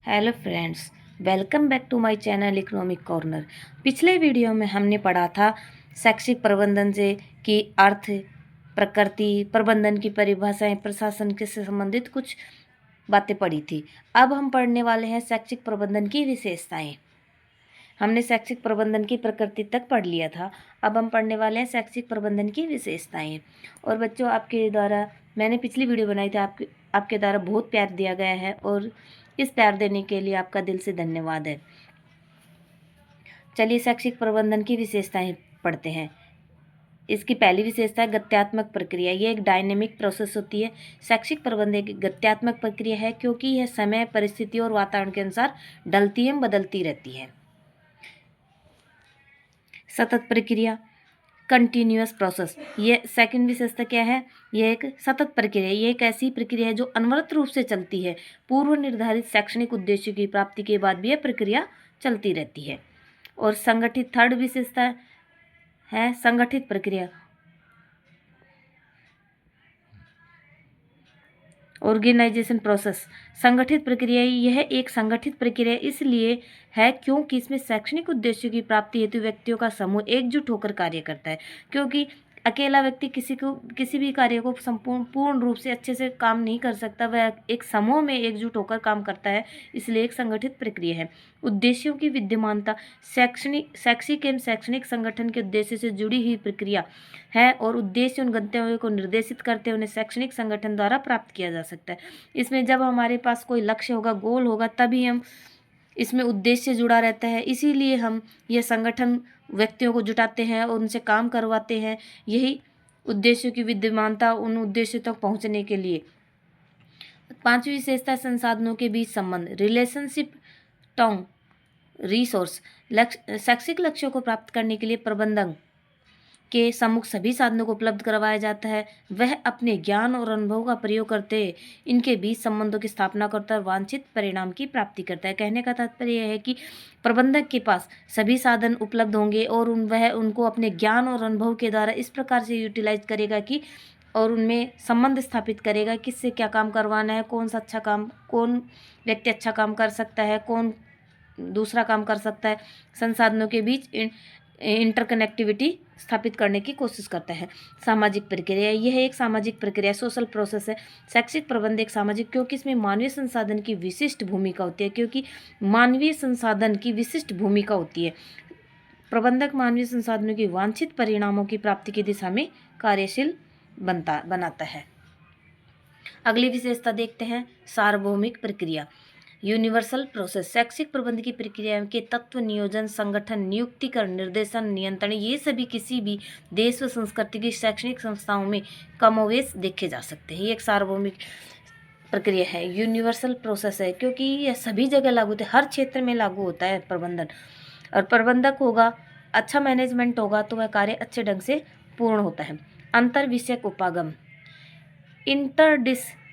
Hello friends, welcome back to my channel economic corner. पिछले video में हमने पढ़ा था शैक्षिक प्रबंधन से कि अर्थ, प्रकृति, प्रबंधन की परिभाषाएं, प्रशासन के से संबंधित कुछ बातें पढ़ी थी। अब हम पढ़ने वाले हैं शैक्षिक प्रबंधन की विशेषताएं। हमने शैक्षिक प्रबंधन की प्रकृति तक पढ़ लिया था। अब हम पढ़ने वाले हैं शैक्षिक प्रबंधन की विशेषताएं। और बच्चों, आपके द्वारा मैंने पिछली वीडियो बनाई थी, आपके द्वारा बहुत प्यार दिया गया है और इस प्यार देने के लिए आपका दिल से धन्यवाद है। चलिए शैक्षिक प्रबंधन की विशेषताएं पढ़ते हैं। इसकी पहली विशेषता है गत्यात्मक प्रक्रिया। ये एक डायनेमिक प्रोसेस होती है। शैक्षिक प्रबंधन एक गत्यात्मक प्रक्रिया है क्योंकि यह समय, परिस्थिति और वातावरण के अनुसार ढलती एवं बदलती रहती है। सतत प्रक्रिया, कंटिन्यूअस प्रोसेस। ये सेकंड विशेषता क्या है? यह एक सतत प्रक्रिया। ये एक ऐसी प्रक्रिया है जो अनवरत रूप से चलती है। पूर्व निर्धारित शैक्षणिक उद्देश्यों की प्राप्ति के बाद भी यह प्रक्रिया चलती रहती है। और संगठित, थर्ड विशेषता है संगठित प्रक्रिया, ऑर्गेनाइजेशन प्रोसेस। संगठित प्रक्रिया, यह एक संगठित प्रक्रिया इसलिए है क्योंकि इसमें शैक्षणिक उद्देश्यों की प्राप्ति हेतु व्यक्तियों का समूह एकजुट होकर कार्य करता है। क्योंकि अकेला व्यक्ति किसी भी कार्य को पूर्ण रूप से अच्छे से काम नहीं कर सकता, वह एक समूह में एकजुट होकर काम करता है, इसलिए एक संगठित प्रक्रिया है। उद्देश्यों की विद्यमानता, शैक्षिक एवं शैक्षणिक संगठन के उद्देश्य से जुड़ी हुई प्रक्रिया है और उद्देश्य उन गंतव्यों को निर्देशित करते हुए उन्हें शैक्षणिक संगठन द्वारा प्राप्त किया जा सकता है। इसमें जब हमारे पास कोई लक्ष्य होगा, गोल होगा, तभी हम इसमें उद्देश्य जुड़ा रहता है, इसीलिए हम यह संगठन व्यक्तियों को जुटाते हैं और उनसे काम करवाते हैं। यही उद्देश्यों की विद्यमानता उन उद्देश्यों तक पहुंचने के लिए। पांचवी विशेषता संसाधनों के बीच संबंध, रिलेशनशिप टॉन्ग रिसोर्स। शैक्षिक लक्ष्यों को प्राप्त करने के लिए प्रबंधक के सम्मुख सभी साधनों को उपलब्ध करवाया जाता है। वह अपने ज्ञान और अनुभव का प्रयोग करते इनके बीच संबंधों की स्थापना करता है और वांछित परिणाम की प्राप्ति करता है। कहने का तात्पर्य यह है कि प्रबंधक के पास सभी साधन उपलब्ध होंगे और वह उनको अपने ज्ञान और अनुभव के द्वारा इस प्रकार से यूटिलाइज करेगा कि और उनमें संबंध स्थापित करेगा, किससे क्या काम करवाना है, कौन सा अच्छा काम, कौन व्यक्ति अच्छा काम कर सकता है, कौन दूसरा काम कर सकता है। संसाधनों के बीच इंटरकनेक्टिविटी स्थापित करने की कोशिश करता है। सामाजिक प्रक्रिया, यह एक सामाजिक प्रक्रिया, सोशल प्रोसेस है। शैक्षिक प्रबंध एक सामाजिक, क्योंकि इसमें मानवीय संसाधन की विशिष्ट भूमिका होती है, क्योंकि मानवीय संसाधन की विशिष्ट भूमिका होती है। प्रबंधक मानवीय संसाधनों की वांछित परिणामों की प्राप्ति की दिशा में कार्यशील बनाता है। अगली विशेषता देखते हैं, सार्वभौमिक प्रक्रिया, यूनिवर्सल प्रोसेस। शैक्षिक प्रबंध की प्रक्रिया के तत्व, नियोजन, संगठन, नियुक्तिकरण, निर्देशन, नियंत्रण, ये सभी किसी भी देश व संस्कृति की शैक्षणिक संस्थाओं में कमोवेश देखे जा सकते हैं। ये एक सार्वभौमिक प्रक्रिया है, यूनिवर्सल प्रोसेस है, क्योंकि यह सभी जगह लागू होता है, हर क्षेत्र में लागू होता है प्रबंधन। और प्रबंधक होगा, अच्छा मैनेजमेंट होगा तो वह कार्य अच्छे ढंग से पूर्ण होता है। अंतर विषयक उपागम, इंटरडिसिप्लिनरी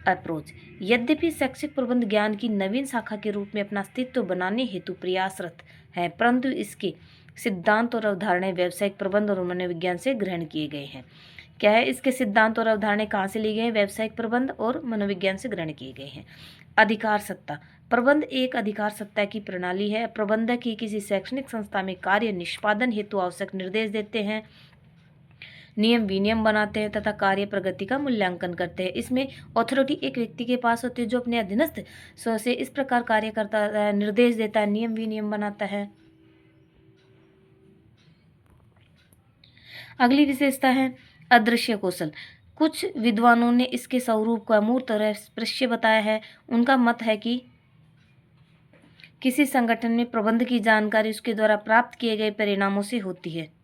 अप्रोच। यद्यपि शैक्षिक प्रबंध ज्ञान की नवीन शाखा के रूप में अपना अस्तित्व बनाने हेतु प्रयासरत है, परंतु इसके सिद्धांत और अवधारणाएं व्यावसायिक प्रबंध और मनोविज्ञान से ग्रहण किए गए हैं। क्या है? इसके सिद्धांत और अवधारणाएं कहाँ से ली गए हैं? व्यावसायिक प्रबंध और मनोविज्ञान से ग्रहण किए गए हैं। अधिकार सत्ता, प्रबंध एक अधिकार सत्ता की प्रणाली है। प्रबंधक ही किसी शैक्षणिक संस्था में कार्य निष्पादन हेतु आवश्यक निर्देश देते हैं, नियम विनियम बनाते हैं तथा कार्य प्रगति का मूल्यांकन करते हैं। इसमें ऑथोरिटी एक व्यक्ति के पास होती है जो अपने अधीनस्थ से इस प्रकार कार्य करता है, निर्देश देता है, नियम विनियम बनाता है। अगली विशेषता है अदृश्य कौशल। कुछ विद्वानों ने इसके स्वरूप को अमूर्त और स्पृश्य बताया है। उनका मत है कि किसी संगठन में प्रबंध की जानकारी उसके द्वारा प्राप्त किए गए परिणामों से होती है।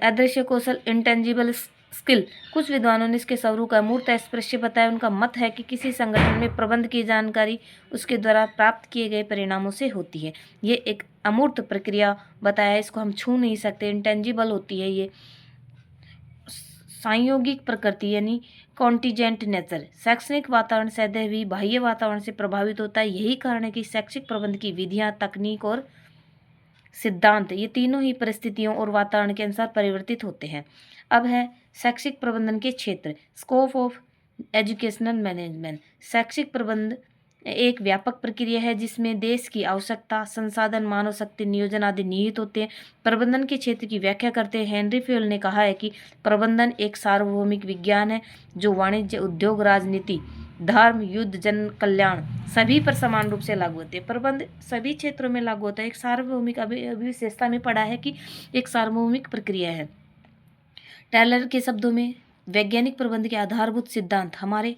अदृश्य कौशल, इंटेंजिबल स्किल। कुछ विद्वानों ने इसके स्वरूप का अमूर्त स्पृश्य बताया। उनका मत है कि किसी संगठन में प्रबंध की जानकारी उसके द्वारा प्राप्त किए गए परिणामों से होती है। ये एक अमूर्त प्रक्रिया बताया है, इसको हम छू नहीं सकते, इंटेंजिबल होती है। ये संयोगिक प्रकृति यानी कॉन्टीजेंट नेचर। शैक्षणिक वातावरण सदैव ही बाह्य वातावरण से प्रभावित होता है। यही कारण है कि शैक्षिक प्रबंध की विधियां, तकनीक और सिद्धांत, ये तीनों ही परिस्थितियों और वातावरण के अनुसार परिवर्तित होते हैं। अब है शैक्षिक प्रबंधन के क्षेत्र, स्कोप ऑफ एजुकेशनल मैनेजमेंट। शैक्षिक प्रबंध एक व्यापक प्रक्रिया है जिसमें देश की आवश्यकता, संसाधन, मानव शक्ति, नियोजन आदि निहित होते हैं। प्रबंधन के क्षेत्र की व्याख्या करते हैं हेनरी फ्योल ने कहा है कि प्रबंधन एक सार्वभौमिक विज्ञान है जो वाणिज्य, उद्योग, राजनीति, धर्म, युद्ध, जन कल्याण सभी पर समान रूप से लागू होते हैं। प्रबंध सभी क्षेत्रों में लागू होता है। एक सार्वभौमिक अभी विशेषता में पढ़ा है कि एक सार्वभौमिक प्रक्रिया है। टेलर के शब्दों में वैज्ञानिक प्रबंध के आधारभूत सिद्धांत हमारे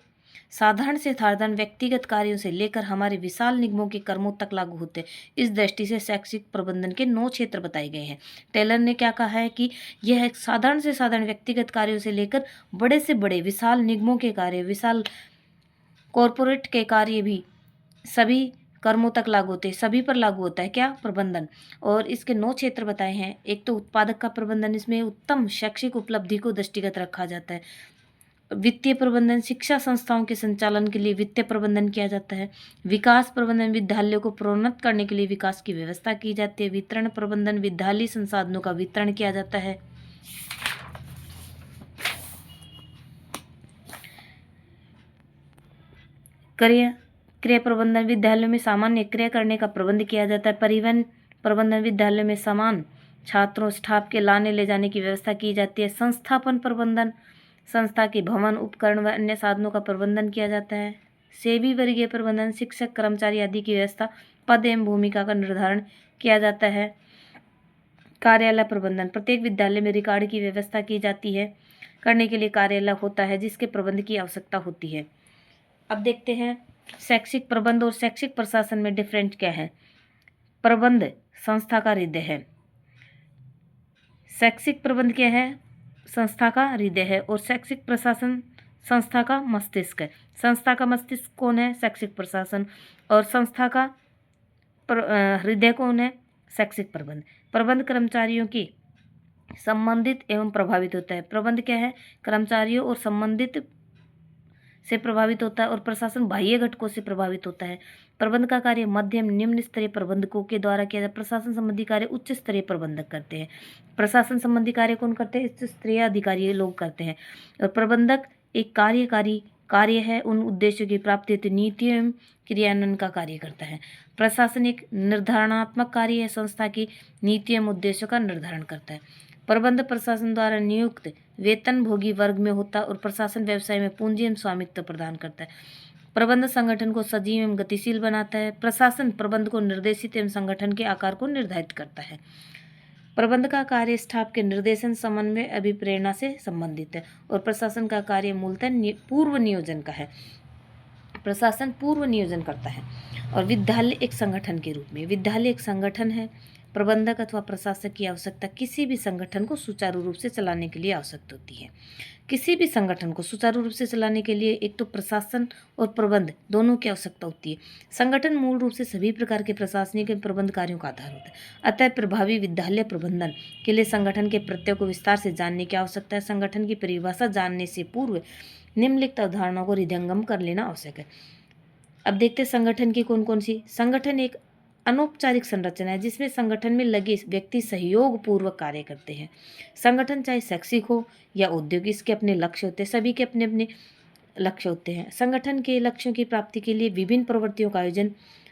साधारण से साधारण व्यक्तिगत कार्यों से लेकर हमारे विशाल निगमों के कर्मों तक लागू होते हैं। इस दृष्टि से शैक्षिक प्रबंधन के 9 क्षेत्र बताए गए हैं। टेलर ने क्या कहा है कि यह साधारण से साधारण व्यक्तिगत कार्यों से लेकर बड़े से बड़े विशाल निगमों के कार्य, विशाल कॉरपोरेट के कार्य भी सभी कर्मों तक लागू होते हैं, सभी पर लागू होता है क्या? प्रबंधन। और इसके 9 क्षेत्र बताए हैं। एक तो उत्पादक का प्रबंधन, इसमें उत्तम शैक्षिक उपलब्धि को दृष्टिगत रखा जाता है। वित्तीय प्रबंधन, शिक्षा संस्थाओं के संचालन के लिए वित्तीय प्रबंधन किया जाता है। विकास प्रबंधन, विद्यालयों को प्रोन्नत करने के लिए विकास की व्यवस्था की जाती है। वितरण प्रबंधन, विद्यालयी संसाधनों का वितरण किया जाता है। क्रिया प्रबंधन, विद्यालयों में सामान्य क्रिया करने का प्रबंध किया जाता है। परिवहन प्रबंधन, विद्यालयों में सामान छात्रों, स्टाफ के लाने ले जाने की व्यवस्था की जाती है। संस्थापन प्रबंधन, संस्था के भवन, उपकरण व अन्य साधनों का प्रबंधन किया जाता है। सेवी वर्गीय प्रबंधन, शिक्षक, कर्मचारी आदि की व्यवस्था, पद एवं भूमिका का निर्धारण किया जाता है। कार्यालय प्रबंधन, प्रत्येक विद्यालय में रिकॉर्ड की व्यवस्था की जाती है। करने के लिए कार्यालय होता है जिसके प्रबंध की आवश्यकता होती है। अब देखते हैं शैक्षिक प्रबंध और शैक्षिक प्रशासन में डिफरेंट क्या है। प्रबंध संस्था का हृदय है। शैक्षिक प्रबंध क्या है? संस्था का हृदय है। और शैक्षिक प्रशासन संस्था का मस्तिष्क है। संस्था का मस्तिष्क कौन है? शैक्षिक प्रशासन। और संस्था का हृदय कौन है? शैक्षिक प्रबंध। प्रबंध कर्मचारियों की संबंधित एवं प्रभावित होता है। प्रबंध क्या है? कर्मचारियों और संबंधित से प्रभावित होता है। और प्रशासन बाह्य घटकों से प्रभावित होता है। प्रबंध का कार्य मध्यम निम्न स्तरीय प्रबंधकों के द्वारा किया जाता है। प्रशासन संबंधी कार्य उच्च स्तरीय प्रबंधक करते हैं। प्रशासन संबंधी कार्य कौन करते हैं? उच्च स्तरीय अधिकारी लोग करते हैं। और प्रबंधक एक कार्यकारी कार्य है, उन उद्देश्यों की प्राप्ति हेतु नीति एवं क्रियान्वयन का कार्य करता है। प्रशासन एक निर्धारणात्मक कार्य है, संस्था की नीति एवं उद्देश्यों का निर्धारण करता है। प्रबंध प्रशासन द्वारा नियुक्त वेतन भोगी वर्ग में होता है और प्रशासन व्यवसाय में पूंजी एवं स्वामित्व प्रदान करता है। प्रबंध संगठन को सजीव एवं गतिशील बनाता है। प्रशासन प्रबंध को निर्देशित एवं संगठन के आकार को निर्धारित करता है। प्रबंध का कार्य स्टाफ के निर्देशन, समन्वय, अभिप्रेरणा से संबंधित है। और प्रशासन का कार्य मूलतः पूर्व नियोजन का है। प्रशासन पूर्व नियोजन करता है। और विद्यालय एक संगठन के रूप में, विद्यालय एक संगठन है। प्रबंधक अथवा प्रशासक की आवश्यकता किसी भी संगठन को सुचारू रूप से चलाने के लिए आवश्यकता होती है। किसी भी संगठन को सुचारू रूप से चलाने के लिए एक तो प्रशासन और प्रबंध दोनों की आवश्यकता होती है। संगठन मूल रूप से सभी प्रकार के प्रशासनिक एवं प्रबंध कार्यों का आधार होता है। अतः प्रभावी विद्यालय प्रबंधन के लिए संगठन के प्रत्यय को विस्तार से जानने की आवश्यकता है। संगठन की परिभाषा जानने से पूर्व निम्नलिखित अवधारणाओं को हृदयंगम कर लेना आवश्यक है। अब देखते हैं संगठन की कौन कौन सी। संगठन एक अनौपचारिक संरचना है जिसमें संगठन में लगे व्यक्ति सहयोग पूर्वक कार्य करते हैं। संगठन चाहे शैक्षिक हो या औद्योगिक, इसके अपने लक्ष्य होते हैं। सभी के अपने अपने लक्ष्य होते हैं। संगठन के लक्ष्यों की प्राप्ति के लिए विभिन्न प्रवृत्तियों का आयोजन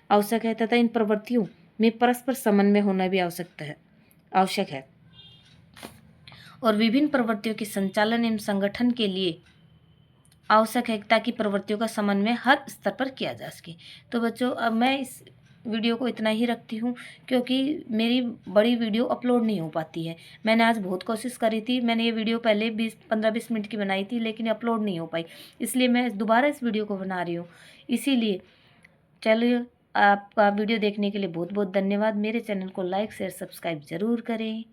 आवश्यक है तथा इन प्रवृत्तियों में परस्पर समन्वय होना भी आवश्यक है। और विभिन्न प्रवृत्तियों के संचालन एवं संगठन के लिए आवश्यक है ताकि प्रवृत्तियों का समन्वय हर स्तर पर किया जा सके। तो बच्चों, अब मैं इस वीडियो को इतना ही रखती हूँ क्योंकि मेरी बड़ी वीडियो अपलोड नहीं हो पाती है। मैंने आज बहुत कोशिश करी थी, मैंने ये वीडियो पहले 15-20 मिनट की बनाई थी लेकिन अपलोड नहीं हो पाई, इसलिए मैं दोबारा इस वीडियो को बना रही हूँ। इसीलिए चलिए, आपका वीडियो देखने के लिए बहुत बहुत धन्यवाद। मेरे चैनल को लाइक शेयर सब्सक्राइब ज़रूर करें।